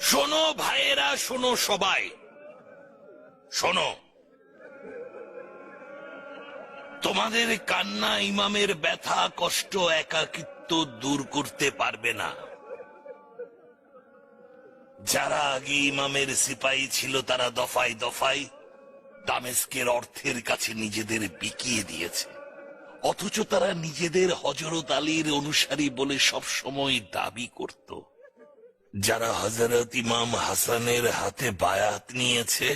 শোনো ভাইয়েরা, শোনো সবাই, শোনো। তোমাদের কান্না ইমামের ব্যথা, কষ্ট, একাকিত্ব দূর করতে পারবে না। যারা আগে ইমামের সিপাহী ছিল তারা দফায় দফায় দামেস্কের অর্থের কাছে নিজেদের বিকিয়ে দিয়েছে, অথচ তারা নিজেদের হযরত আলীর অনুসারী বলে সব সময় দাবি করত। যারা হযরত ইমাম হাসানের হাতে বায়াত নিয়েছে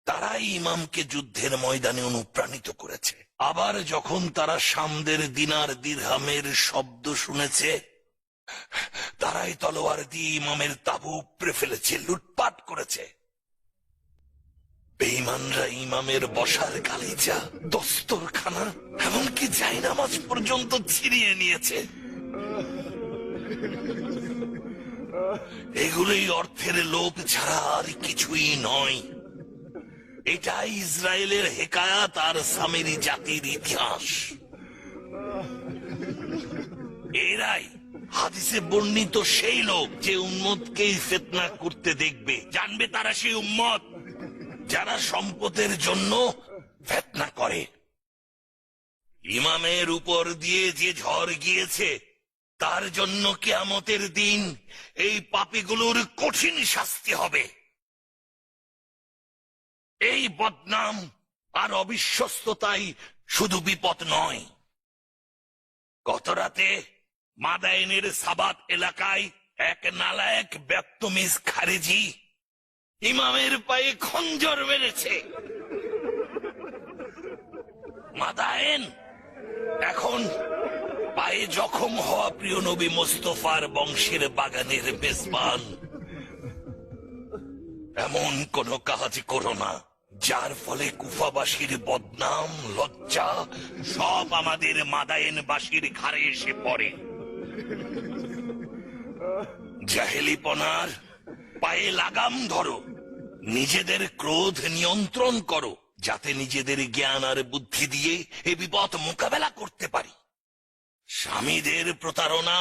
তারাই ইমামকে যুদ্ধের ময়দানে অনুপ্রাণিত করেছে। আবার যখন তারা সামদের দিনার দিরহামের শব্দ শুনেছে, তারাই তলোয়ার দিয়ে ইমামের তাবু উপড়ে ফেলেছে, লুটপাট করেছে। বেঈমানরা ইমামের বসার গালিচা, দস্তরখানা, এমনকি জায়নামাজ পর্যন্ত ছিনিয়ে নিয়েছে। এগুলোই অর্থের লোভ ছাড়া আর কিছুই নয়। এটাই ইসরায়েলের হেকায়াত আর সামেরি জাতির ইতিহাস। এরাই হাদিসে বর্ণিত সেই লোক যে উম্মতকেই ফিতনা করতে দেখবে। জানবে তারা সেই উম্মত যারা সম্পদের জন্য ফিতনা করে। ইমামের উপর দিয়ে যে ঝড় গিয়েছে তার জন্য কিয়ামতের দিন এই পাপীগুলোর কঠিন শাস্তি হবে। এই বদনাম আর অবিশ্বস্ততাই শুধু বিপদ নয়। গত রাতে মাদায়েনের সাবাত এলাকায় এক নালায়েক বেত্তমিজ খারেজি ইমামের পায়ে খঞ্জর মেরেছে। মাদায়েন এখন পায়ে জখম হওয়া প্রিয় নবী মোস্তফার বংশের বাগানের মেজবান। এমন কোন কাজ করো না যার ফলে কুফাবাসীর বদনাম, লজ্জা সব আমাদের মাদায়েনবাসীর ঘাড়ে এসে পড়ে। জাহেলিপনার পায়ে লাগাম ধরো, নিজেদের ক্রোধ নিয়ন্ত্রণ করো, যাতে নিজেদের জ্ঞান আর বুদ্ধি দিয়ে এ বিপদ মোকাবেলা করতে পারি। স্বামীদের প্রতারণা,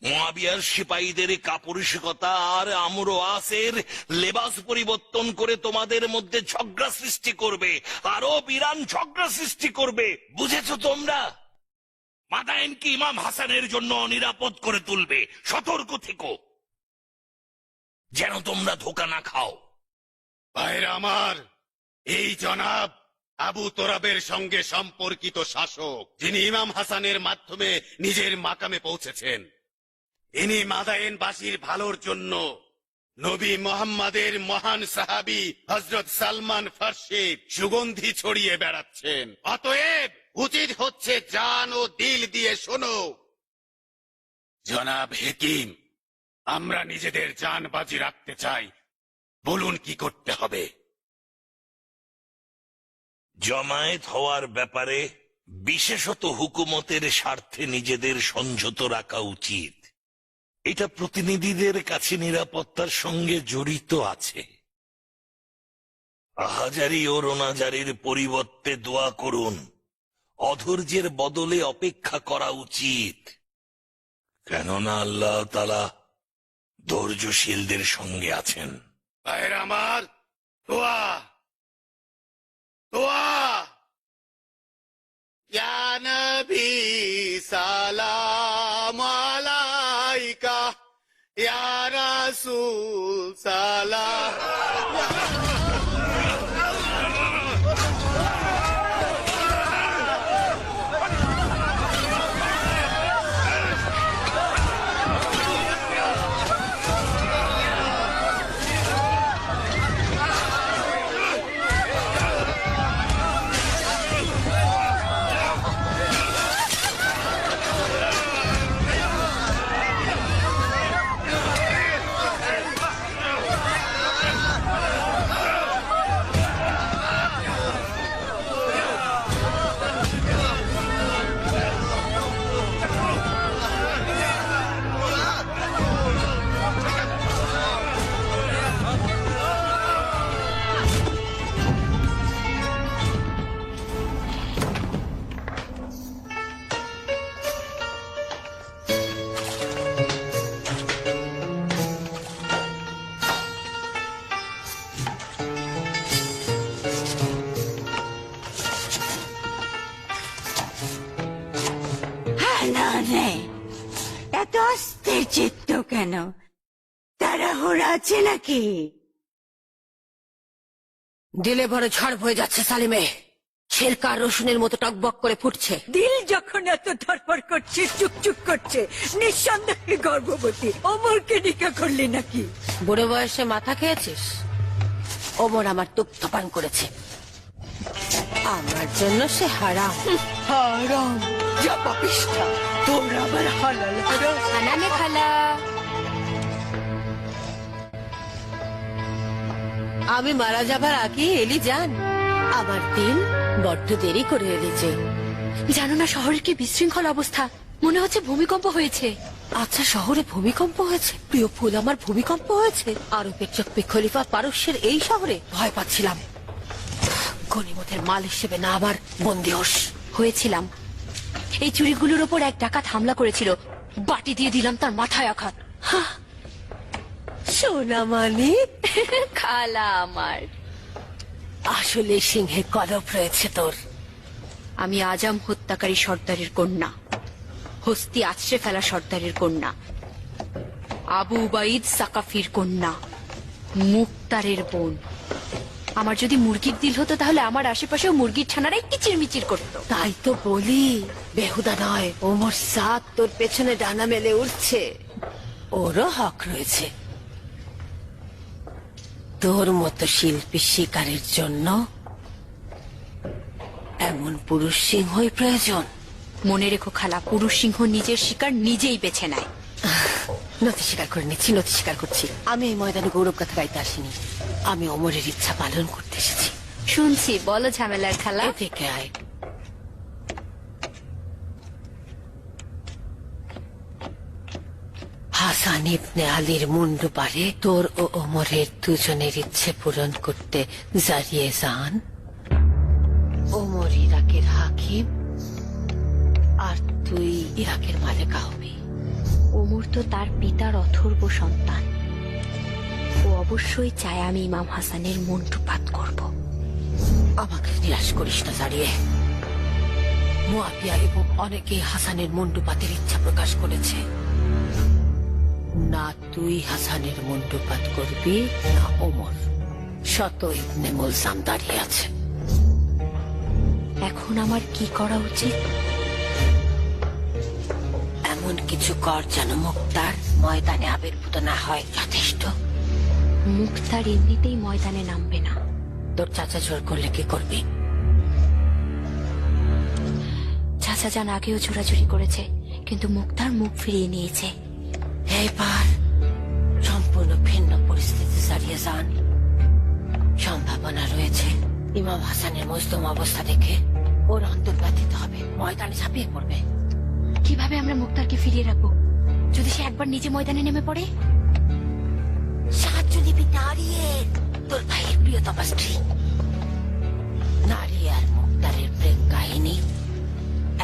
মুয়াবিয়ার সিপাহীদের কাপুরুষতা আর আমর ও আসের লেবাস পরিবর্তন করে তোমাদের মধ্যে ঝগড়া সৃষ্টি করবে, আরো বিরান ঝগড়া সৃষ্টি করবে। বুঝেছো তোমরা? মাদায়েনকে ইমাম হাসানের জন্য নিরাপদ করে তুলবে। সতর্ক থেকো যেন তোমরা ধোঁকা না খাও। ভাইরা আমার, এই জনাব আবু তোরাবের সঙ্গে সম্পর্কিত শাসক, যিনি ইমাম হাসানের মাধ্যমে নিজের মাকামে পৌঁছেছেন, ইনি মাদায়েনবাসীর ভালোর জন্য নবী মুহাম্মাদের মহান সাহাবী হযরত সালমান ফার্সির সুগন্ধি ছড়িয়ে বেড়াচ্ছেন। অতএব উচিত হচ্ছে জান ও দিল দিয়ে শোনো। জনাব হেকিম, আমরা নিজেদের জান বাজি রাখতে চাই, বলুন কি করতে হবে? জমায়েত হওয়ার ব্যাপারে বিশেষত হুকুমতের স্বার্থে নিজেদের সংযত রাখা উচিত। এটা প্রতিনিধিদের কাছে নিরাপত্তার সঙ্গে জড়িত আছে। আহাজারি ও রোনাজারির পরিবর্তে দোয়া করুন। অধৈর্যের বদলে অপেক্ষা করা উচিত, কেননা আল্লাহ তাআলা ধৈর্যশীলদের সঙ্গে আছেন। ভাইরা আমার, দোয়া দোয়া। ইয়া নবী সালাম আলাইকা, ইয়া রাসূল সালাম। নে, এত অস্থির চিত্ত কেন? তাড়াহুড়া আছে নাকি? দিলে ভরে ঝড় হয়ে যাচ্ছে সালিমে, ছেলকা রসুনের মতো টকবক করে ফুটছে। দিল যখন এত ধরপড় করছে, চুকচুক করছে, নিঃসন্দেহে গর্ভবতী। ওমরকে নিকা করলি নাকি? বুড়ো বয়সে মাথা খেয়েছিস? ওমর আমার দুগ্ধ পান করেছে, আমার জন্য সে হারাম। হারাম? যা পাপিষ্ঠা, তোর আবার হালাল হারাম? আনানে খালা, আমি মারা যাবার আগে এলি যান। আমার দিন বড্ড দেরি করে এলিছে। জানো না শহরের কি বিশৃঙ্খল অবস্থা, মনে হচ্ছে ভূমিকম্প হয়েছে। আচ্ছা, শহরে ভূমিকম্প হয়েছে? প্রিয় ফুল, আমার ভূমিকম্প হয়েছে? আরবের চক্পে খলিফা পারস্যের এই শহরে? ভয় পাচ্ছিলাম। গনিমতের মাল হিসেবে না আমার বন্দী হোস হয়েছিলাম। এই চুরিগুলোর ওপর এক ডাকাত হামলা করেছিল, বাটি দিয়ে দিলাম তার মাথায় আঘাত। সোনামানি খালা আমার, আসলে সিংহে কলপ রয়েছে তোর। আমি আজম হত্যাকারী সর্দারের কন্যা, হস্তি আছড়ে ফেলা সর্দারের কন্যা, আবু উবাইদ সাকাফির কন্যা, মুক্তারের বোন। আমার যদি মুরগির দিল হতো তাহলে আমার আশেপাশেও মুরগির ছানারাই কিচিরমিচির করতো। তাই তো বলি, বেহুদা নয়। ওমর সাদ তোর পেছনে ডানা মেলে উঠছে, ওরও হক রয়েছে। তোর মতো শিল্পী শিকারের জন্য এমন পুরুষ সিংহই প্রয়োজন। মনে রেখো খালা, পুরুষ সিংহ নিজের শিকার নিজেই বেছে নেয়। নথি স্বীকার করে নিচ্ছি, নথি স্বীকার করছি। আমি এই ময়দানে গৌরব কথা গাইতে আসিনি, আমি অমরের ইচ্ছা পালন করতে এসেছি। শুনছি, বলো ঝামেলার খালা। এ থেকে আয়। হাসান ইবনে আলীর মুন্ডু পারে তোর ও ওমরের দুজনের ইচ্ছে পূরণ করতে জারিয়ে যান। ওমর ইরাকের হাকিম আর তুই ইরাকের মালিকা হবি। ওমর তো তার পিতার অথর্ব সন্তান, ও অবশ্যই চায় আমি ইমাম হাসানের মন্টুপাত করব। আমাকে নিরাশ করিস না জারিয়ে। মুয়াবিয়া এবং অনেকেই হাসানের মুন্ডুপাতের ইচ্ছা প্রকাশ করেছে। না তুই হাসানের মুন্ডুপাত করবি না ওমর। শত ইবনে মুলজাম দাঁড়িয়ে আছে। এখন আমার কি করা উচিত? এমন কিছু কর যেন মুক্তার ময়দানে আবির্ভূত না হয়। যথেষ্ট। মুক্তার এমনিতেই ময়দানে নামবে না। তোর চাচা জোর করলে কি করবি? চাচা যান আগেও চোরাচুরি করেছে, কিন্তু মুক্তার মুখ ফিরিয়ে নিয়েছে। এইবার সম্পূর্ণ ভিন্ন পরিস্থিতি ছাড়িয়ে যান। সম্ভাবনা রয়েছে ইমাম হাসানের মজলুম অবস্থা দেখে ওর অন্তর ব্যথিত হবে, ময়দানে ঝাঁপিয়ে পড়বে। কিভাবে আমরা মুক্তারকে ফিরিয়ে রাখবো যদি সে একবার নিজে ময়দানে নেমে পড়ে? সাহায্য নিবি নারিয়ে, তোর ভাইয়ের প্রিয়তমা স্ত্রী। নারী আর মুক্তারের প্রেম কাহিনী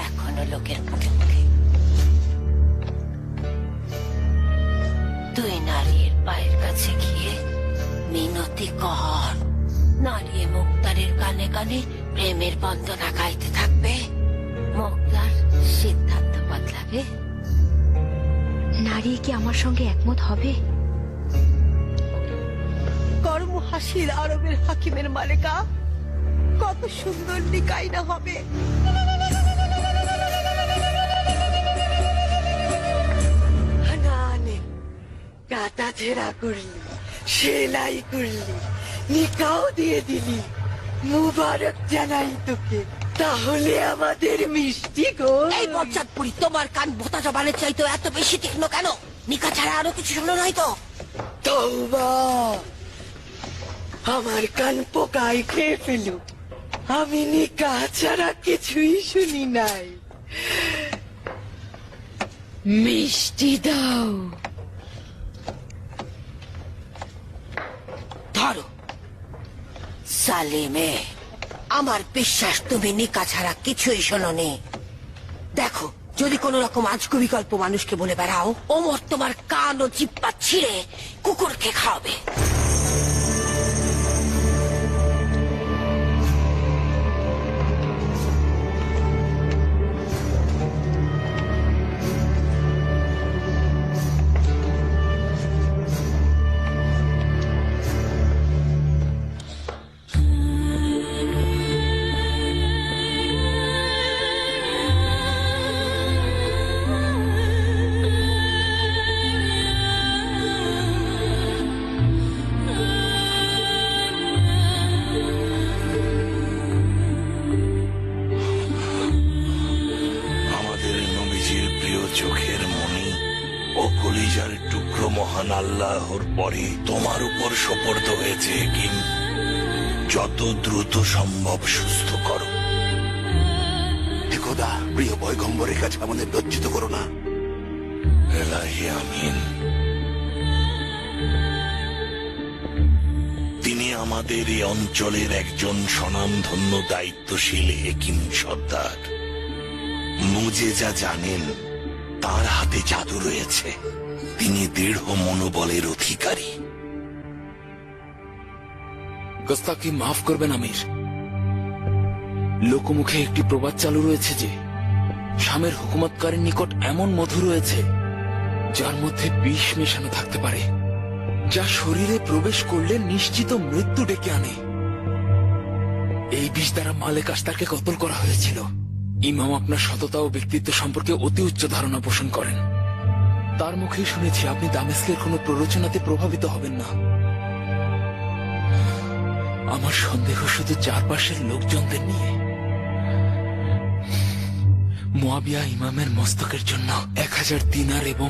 এখনো লোকের মুখে মুখে। তুই নারীর পায়ের কাছে গিয়ে মিনতি কর। নারী মুক্তারের কানে কানে প্রেমের বন্দনা গাইতে থাকবে। মুক্তার সিদ্ধান্ত বদলাবে। নারী কি আমার সঙ্গে একমত হবে? কর্ম হাসির আরবের হাকিমের মালিকা কত সুন্দর নিকাই না হবে। কাটা ছেঁড়া করলি, সেলাই করলি, নিকাও দিয়ে দিলি। মুবারক জানাই তোকে। তাহলে আমাদের মিষ্টি গো। এই বচ্চাদপুরি, তোমার কান ভোতা জবানের চাইতো এত বেশি তীক্ষ্ণ কেন? নিকা ছাড়া আরো কিছু শোনো নাই তো? তওবা, আমার কান পোকায় খেয়ে ফেলু। আমি নিকা ছাড়া কিছুই শুনি নাই। মিষ্টি দাও। ধরো। সালিমে, আমার বিশ্বাস তুমি নিকা ছাড়া কিছুই শোনোনি। দেখো, যদি কোন রকম আজগুবি গল্প মানুষকে বলে বেড়াও, ওমর তোমার কান ও জিব্বা ছিঁড়ে কুকুরকে খাওয়াবে। কলিজার টুকরো মহান আল্লাহর পরে তোমার উপর সোপর্দ হয়েছে হেকিম। যত দ্রুত সম্ভব সুস্থ করো। হে খোদা, প্রিয় পয়গম্বরের কাছে আমাদের লজ্জিত করো না। এলাহি আমিন। তিনি আমাদের এই অঞ্চলের একজন স্বনামধন্য দায়িত্বশীল হেকিম সর্দার। মুজে যা জানেন, তার হাতে জাদু রয়েছে। তিনি দৃঢ় মনোবলের অধিকারী। গোস্তাকি মাফ করবেন আমির। লোকমুখে একটি প্রবাদ চালু রয়েছে যে শামের হুকুমতকারীর নিকট এমন মধু রয়েছে যার মধ্যে বিষ মেশানো থাকতে পারে, যা শরীরে প্রবেশ করলে নিশ্চিত মৃত্যু ডেকে আনে। এই বিষ দ্বারা মালেক আস্তারকে কতল করা হয়েছিল। ইমাম আপনার সততা ও ব্যক্তিত্ব সম্পর্কে অতি উচ্চ ধারণা পোষণ করেন। তার মুখেই শুনেছি আপনি দামেস্কের কোনো প্ররোচনাতে প্রভাবিত হবেন না। আমার সন্দেহ শুধু চারপাশের লোকজনদের নিয়ে। মুয়াবিয়া ইমামের মস্তকের জন্য 1000 দিনার এবং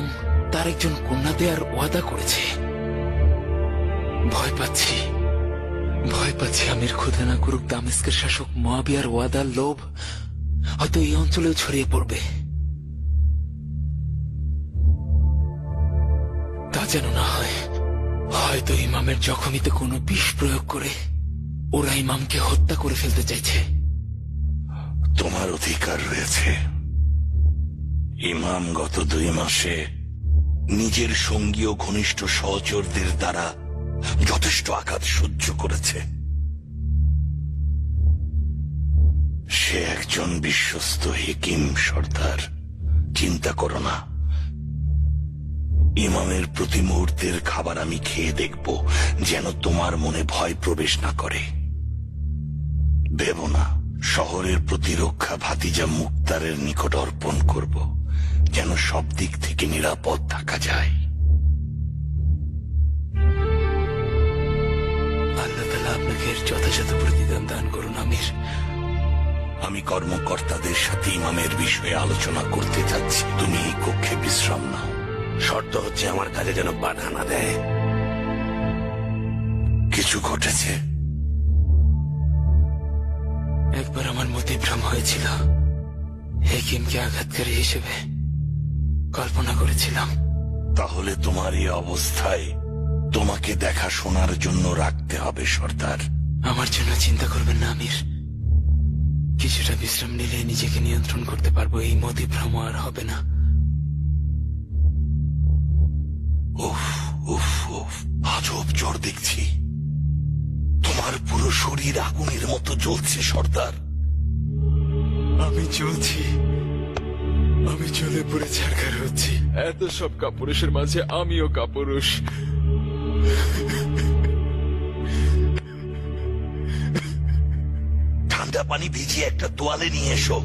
তার একজন কন্যা দেওয়ার ওয়াদা করেছে। ভয় পাচ্ছি আমির খোদা না করুক দামেস্কের শাসক মুয়াবিয়ার ওয়াদার লোভ হয়তো এই অঞ্চলেও ছড়িয়ে পড়বে। তা যেন না হয়। হয়তো ইমামের জখমিতে কোনো বিষ প্রয়োগ করে ওরা ইমামকে হত্যা করে ফেলতে চাইছে। তোমার অধিকার রয়েছে। ইমাম গত 2 মাসে নিজের সঙ্গী ও ঘনিষ্ঠ সহচরদের দ্বারা যথেষ্ট আঘাত সহ্য করেছে। সে একজন বিশ্বস্ত হেকিম সর্দার। চিন্তা করো না। ইমামের প্রতি মুহূর্তের খাবার আমি খেয়ে দেখব, যেন তোমার মনে ভয় প্রবেশ না করে। ভেবো না, শহরের প্রতিরক্ষা ভাতিজা মুক্তারের নিকট অর্পণ করব, যেন সব দিক থেকে নিরাপদ থাকা যায়। আল্লাহ তাআলা আপনাকে এর যথাযথ প্রতিদান দান করুন আমির। আমি কর্মকর্তাদের সাথে ইমামের বিষয়ে আলোচনা করতে যাচ্ছি। তুমি এই কক্ষে বিশ্রাম নাও। শর্ত হচ্ছে আমার কাজে যেন বাধা না দেয়। কিছু ঘটেছে? একবার আমার মতে ভ্রম হয়েছিল। হেকিমকে আঘাতকারী হিসেবে কল্পনা করেছিলাম। তাহলে তোমার এই অবস্থায় তোমাকে দেখাশোনার জন্য রাখতে হবে সর্দার। আমার জন্য চিন্তা করবেন না আমির। কিছুটা বিশ্রাম নিলে নিজেকে নিয়ন্ত্রণ করতে পারবো। এই মতি ভ্রম আর হবে না। উফ উফ উফ, আজব জ্বর দেখছি। তোমার পুরো শরীর আগুনের মতো জ্বলছে সর্দার। আমি চলছি, আমি চলে পড়ে ছাড়খার হচ্ছি। এত সব কাপুরুষের মাঝে আমিও কাপুরুষ। ঠান্ডা পানি ভিজিয়ে একটা তোয়ালে নিয়ে এসো।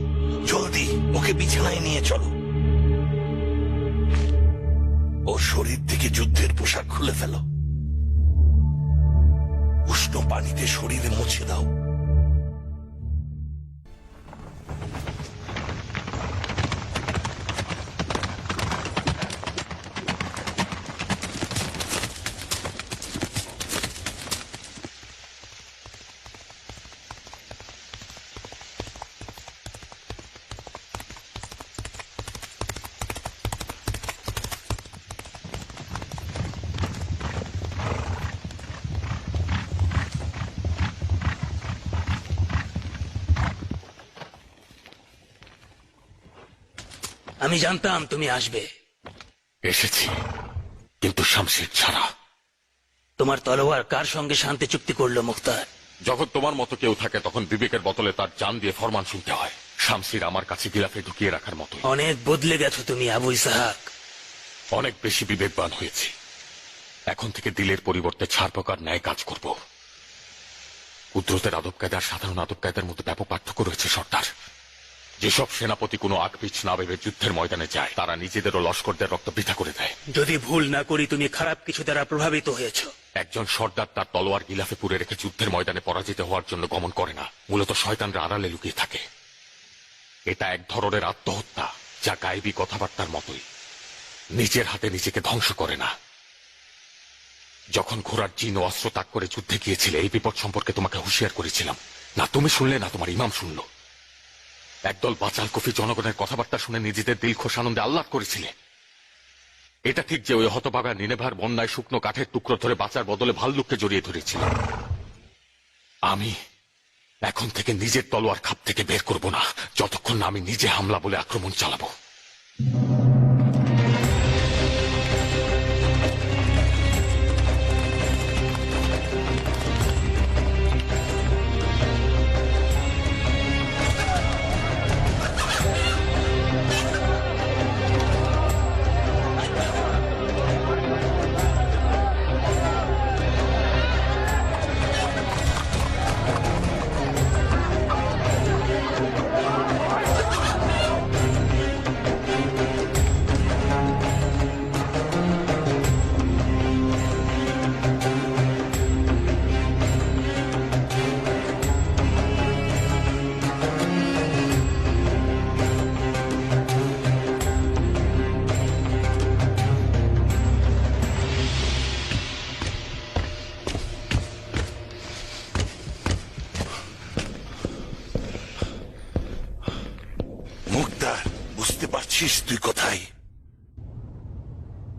জলদি ওকে বিছানায় নিয়ে চলো। ওর শরীর থেকে যুদ্ধের পোশাক খুলে ফেলো। উষ্ণ পানিতে শরীরে মুছে দাও। আমি জানতাম তুমি আসবে। এসেছি, কিন্তু শামশির ছাড়া। তোমার তলোয়ার কার সঙ্গে শান্তি চুক্তি করলো মুক্তার? যখন তোমার মতো কেউ থাকে তখন বিবেকের বদলে তার জান দিয়ে ফরমান শুনতে হয়। শামশির আমার কাছে গিলাফে ঢুকিয়ে রাখার মতো। অনেক বদলে গেছো তুমি আবু ইসহাক। অনেক বেশি বিবেকবান হয়েছি। এখন থেকে দিলের পরিবর্তে ছাড় পোকার ন্যায় কাজ করব। কুদরতের আদব কায়দা আর সাধারণ আদব কায়দার মধ্যে ব্যাপক পার্থক্য রয়েছে সর্দার। যেসব সেনাপতি কোনো আকপিছ না ভেবে যুদ্ধের ময়দানে যায়, তারা নিজেদেরও লস্করদের রক্ত বৃথা করে দেয়। যদি ভুল না করি তুমি খারাপ কিছু দ্বারা প্রভাবিত হয়েছ। একজন সর্দার তার তলোয়ার গিলাফে পুরে রেখে যুদ্ধের ময়দানে পরাজিত হওয়ার জন্য গমন করে না। মূলত শয়তানরা আড়ালে লুকিয়ে থাকে। এটা এক ধরনের আত্মহত্যা, যা গায়েবী কথাবার্তার মতোই। নিজের হাতে নিজেকে ধ্বংস করে না। যখন ঘোড়ার জিন ও অস্ত্র ত্যাগ করে যুদ্ধে গিয়েছিলে, এই বিপদ সম্পর্কে তোমাকে হুঁশিয়ার করেছিলাম। না তুমি শুনলে, না তোমার ইমাম শুনল। একদল বাচাল কফি জনগণের কথাবার্তা শুনে নিজেদের দিলখোশ আনন্দে আহ্লাদ করেছিলে। এটা ঠিক যে ওই হতভাগা নিনেভার বন্যায় শুকনো কাঠের টুকরো ধরে বাঁচার বদলে ভাল্লুককে জড়িয়ে ধরেছিল। আমি এখন থেকে নিজের তলোয়ার খাপ থেকে বের করব না, যতক্ষণ না আমি নিজে হামলা বলে আক্রমণ চালাবো। মুক্তার, বুঝতে পারছিস তুই কোথায়?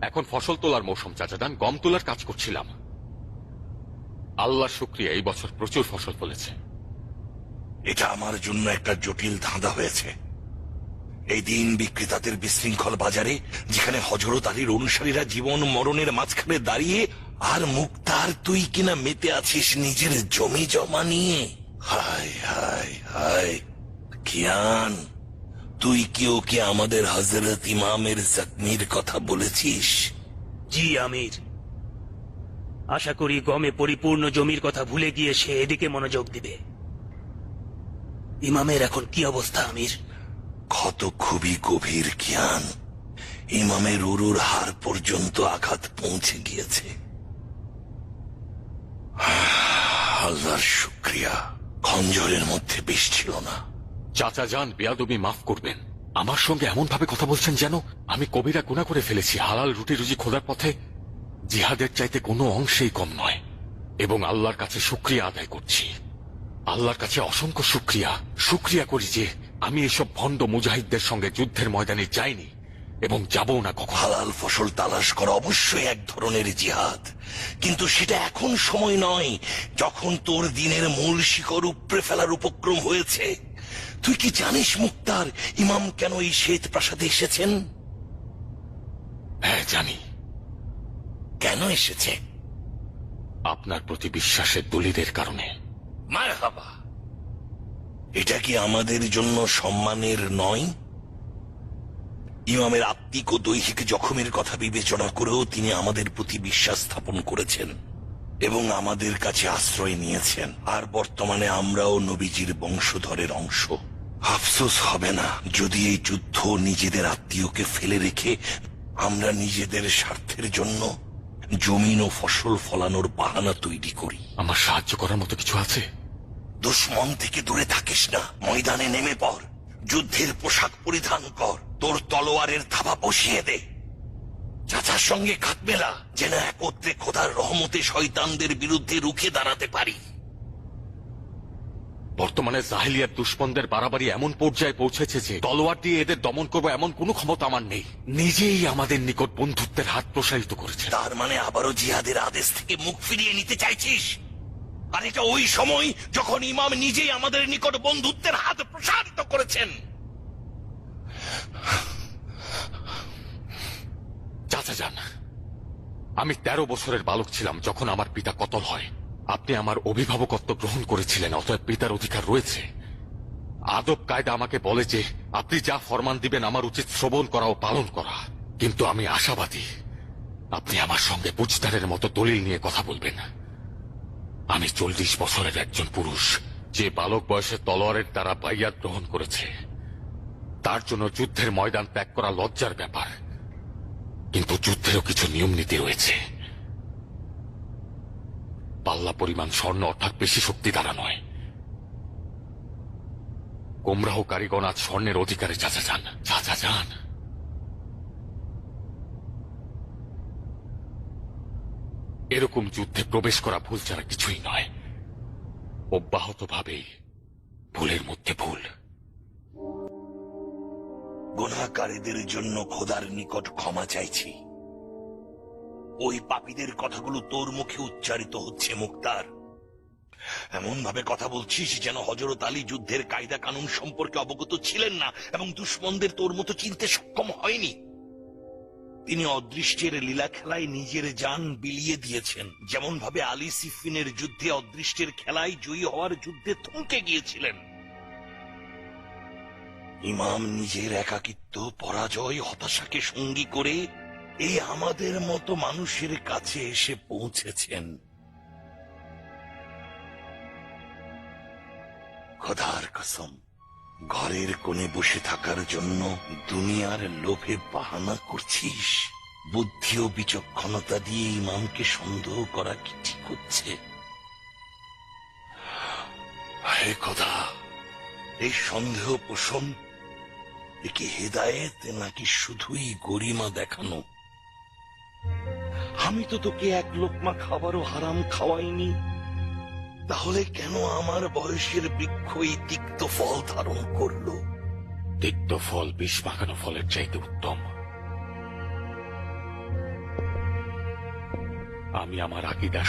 এখন ফসল তোলার মৌসুম চাচাদান, গম তোলার কাজ করছিলাম। আল্লাহর শুকরিয়া, এই বছর প্রচুর ফসল ফলেছে। এটা আমার জন্য একটা জটিল ধাঁধা হয়েছে। এই দিন বিক্রেতাদের বিশৃঙ্খল বাজারে, যেখানে হযরত আলীর অনুসারীরা জীবন মরণের মাঝখানে দাঁড়িয়ে, আর মুক্তার তুই কিনা মেতে আছিস নিজের জমি জমা নিয়ে। হায় হায় হায় কিয়ান, তুই কি ওকে আমাদের হযরত ইমামের জখমির কথা বলেছিস? জি আমির, আশা করি গমে পরিপূর্ণ জমির কথা ভুলে গিয়ে সে এদিকে মনোযোগ দিবে। ইমামের এখন কি অবস্থা আমির? ক্ষত খুবই গভীর কিয়ান। ইমামের উরুর হাড় পর্যন্ত আঘাত পৌঁছে গিয়েছে। আল্লাহর শুকরিয়া, খঞ্জরের মধ্যে বিষ ছিল না। চাচা যান, বেয়াদবি মাফ করবেন। আমার সঙ্গে এমন ভাবে কথা বলছেন যেন আমি কবিরা গুনাহ করে ফেলেছি। হালাল রুটি রুজি খোঁজার পথে জিহাদের চাইতে কোনো অংশেই কম নয়, এবং আল্লাহর কাছে শুকরিয়া আদায় করছি। আল্লাহর কাছে অসংখ্য শুকরিয়া করি যে আমি এসব ভণ্ড মুজাহিদদের সঙ্গে যুদ্ধের ময়দানে যাইনি এবং যাবও না কখনো। হালাল ফসল তালাশ করা অবশ্যই এক ধরনের জিহাদ, কিন্তু সেটা এখন সময় নয়, যখন তোর দিনের মূল শিকড় উপড়ে ফেলার উপক্রম হয়েছে। তুই কি জানিস মুক্তার, ইমাম কেন এই শ্বেত প্রাসাদে এসেছেন? হ্যাঁ জানি। কেন এসেছে? আপনার প্রতি বিশ্বাসের দলিলের কারণে। মারহাবা। এটা কি আমাদের জন্য সম্মানের নয়? ইমামের আত্মিক ও দৈহিক জখমের কথা বিবেচনা করেও তিনি আমাদের প্রতি বিশ্বাস স্থাপন করেছেন এবং আমাদের কাছে আশ্রয় নিয়েছেন। আর বর্তমানে আমরাও নবীজির বংশধরের অংশ। আফসোস হবে না যদি এই যুদ্ধ নিজেদের আত্মীয়কে ফেলে রেখে আমরা নিজেদের স্বার্থের জন্য জমিন ও ফসল ফলানোর বাহানা তৈরি করি। আমার সাহায্য করার মতো কিছু আছে? দুশ্মন থেকে দূরে থাকিস না, ময়দানে নেমে পড়, যুদ্ধের পোশাক পরিধান কর, তোর তলোয়ারের থাবা বসিয়ে দে, চাচার সঙ্গে কাঁধ মেলা, যেন একত্রে খোদার রহমতে শয়তানদের বিরুদ্ধে রুখে দাঁড়াতে পারি। বর্তমানে জাহিলিয়ার দুশ্মনদের বাড়াবাড়ি এমন পর্যায়ে পৌঁছেছে যে তলোয়ার দিয়ে এদের দমন করবো এমন কোনো ক্ষমতা আমার নেই। নিজেই আমাদের নিকট বন্ধুত্বের হাত প্রসারিত করেছে। তার মানে আবারও জিহাদের আদেশ থেকে মুখ ফিরিয়ে নিতে চাইছিস? আর এটা ওই সময় যখন ইমাম নিজেই আমাদের নিকট বন্ধুত্বের হাত প্রসারিত করেছেন। চাচা যান, আমি 13 বছরের বালক ছিলাম যখন আমার পিতা কতল হয়। আপনি আমার অভিভাবকত্ব গ্রহণ করেছিলেন, অতএব পিতার অধিকার রয়েছে। আদব কায়দা আমাকে বলে যে আপনি যা ফরমান দিবেন আমার উচিত শ্রবণ করা ও পালন করা। কিন্তু আমি আশাবাদী আপনি আমার সঙ্গে বুঝদারের মতো দলিল নিয়ে কথা বলবেন। আমি 40 বছরের একজন পুরুষ, যে বালক বয়সে তলোয়ারের দ্বারা বাইয়াত গ্রহণ করেছে। তার জন্য যুদ্ধের ময়দান ত্যাগ করা লজ্জার ব্যাপার, কিন্তু যুদ্ধেরও কিছু নিয়ম নীতি রয়েছে। পাল্লা পরিমাণ স্বর্ণ অর্থাৎ বেশি শক্তি দ্বারা নয়। গোমরাহ কারিগণ আজ স্বর্ণের অধিকারে চাচা যান। এরকম যুদ্ধে প্রবেশ করা ভুল ছাড়া কিছুই নয়। অব্যাহতভাবেই ভুলের মধ্যে ভুল। গুনাহকারীদের জন্য খোদার নিকট ক্ষমা চাইছি। ওই পাপীদের কথাগুলো তোর মুখে উচ্চারিত হচ্ছে মুক্তার। এমন ভাবে কথা বলছিস যেন হযরত আলী যুদ্ধের কায়দা কানুন সম্পর্কে অবগত ছিলেন না এবং দুশমনদের তোর মতো চিনতে সক্ষম হয়নি। তিনি অদৃষ্টের লীলা খেলায় নিজের জান বিলিয়ে দিয়েছেন, যেমন ভাবে আলী সিফিনের যুদ্ধে অদৃষ্টের খেলায় জয়ী হওয়ার যুদ্ধে থমকে গিয়েছিলেন। ইমাম নিজের একাকিত্ব, পরাজয়, হতাশাকে সঙ্গী করে এই আমাদের মতো মানুষের কাছে এসে পৌঁছেছেন। খোদার কসম, ঘরের কোণে বসে থাকার জন্য দুনিয়ার লোভে বাহানা করছিস? বুদ্ধি ও বিচক্ষণতা দিয়ে ইমামকে সন্দেহ করা কি ঠিক হচ্ছে? হে খোদা, এই সন্দেহ পোষণ একে হেদায়েত নাকি শুধুই গরিমা দেখানো? আমি তো তোকে এক লোকমা খাবারও হারাম খাওয়াইনি, তাহলে কেন আমার বয়সের বৃক্ষ এই তিক্ত ফল ধারণ করলো? তিক্ত ফল বিষ মাখানো ফলের চাইতে উত্তম। আমি আমার আকীদা